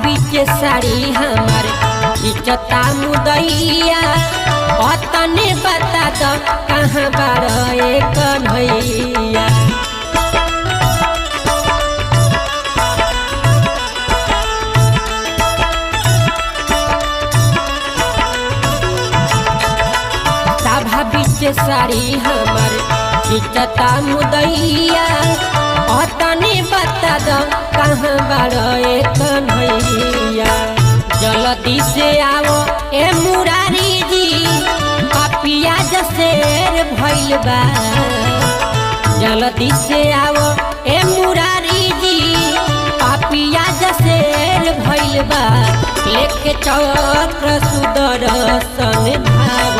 बीच साड़ी हमार खिंचता मुदैया तने बता दो कहाँ बारे कन्हैया। सभा बीच साड़ी हमार खिंचता मुदैया तने बता दो कहाँ बारे कन्हैया। जल्दी से आओ ए मुरारी जी पपिया जसेर भइल बा। जल्दी से आओ ए मुरारी जी पपिया जसेर भइल बा। लेके चक्र सुदर्शन भाव